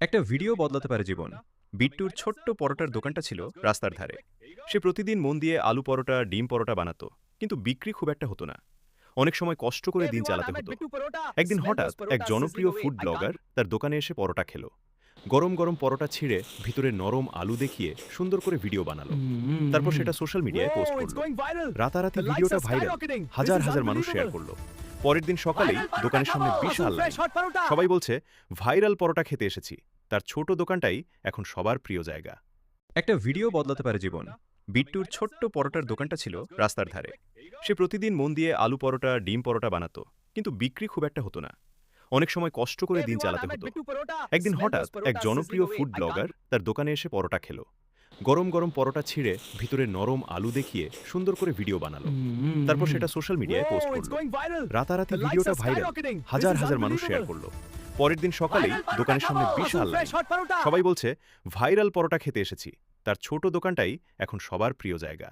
একটা ভিডিও বদলাতে পারে জীবন। বিট্টুর ছোট্ট পরোটার দোকানটা ছিল রাস্তার ধারে। সে প্রতিদিন মন দিয়ে আলু পরোটা, ডিম পরোটা বানাতো, কিন্তু বিক্রি খুব একটা হতো না। অনেক সময় কষ্ট করে Hey দিন everyone, চালাতে I'm at হতো। Bittu Parota. একদিন Smell হঠাৎ those এক parotas sizzling জনপ্রিয় away. Food I blogger can't. তার দোকানে এসে পরোটা খেলো। গরম গরম পরোটা ছিঁড়ে ভিতরে নরম আলু দেখিয়ে সুন্দর করে ভিডিও বানালো। তারপর সেটা সোশ্যাল মিডিয়ায় পোস্ট Whoa, it's করলো। going viral. রাতারাতি The likes ভিডিওটা are ভাইরাল। skyrocketing. This হাজার is হাজার মানুষ শেয়ার unbelievable. করলো। পরের দিন সকালেই Viral parota দোকানের সামনে খাবো। বিশাল Awesome line. fresh hot parota. সবাই বলছে ভাইরাল পরোটা খেতে এসেছি। তার ছোট দোকানটাই এখন সবার প্রিয় জায়গা। একটা ভিডিও বদলাতে পারে জীবন। বিট্টুর ছোট্ট পরোটার দোকানটা ছিল রাস্তার ধারে। সে প্রতিদিন মন দিয়ে আলু পরোটা, ডিম পরোটা বানাতো, কিন্তু বিক্রি খুব একটা হতো না। অনেক সময় কষ্ট করে Hey দিন everyone, চালাতে I'm at হতো। Bittu Parota. একদিন Smell হঠাৎ those এক parotas জনপ্রিয় sizzling away. Food I blogger can't. তার দোকানে এসে পরোটা খেলো। গরম গরম পরোটা ছিঁড়ে ভিতরে নরম আলু দেখিয়ে সুন্দর করে ভিডিও বানালো। তারপর সেটা সোশ্যাল মিডিয়ায় পোস্ট Whoa, it's করলো। going viral. রাতারাতি The likes ভিডিওটা are ভাইরাল। skyrocketing. This হাজার is হাজার মানুষ শেয়ার unbelievable. করলো। পরের দিন সকালেই Viral parota দোকানের সামনে খাবো। বিশাল Awesome line. fresh hot parota. সবাই বলছে ভাইরাল পরোটা খেতে এসেছি। তার ছোট দোকানটাই এখন সবার প্রিয় জায়গা।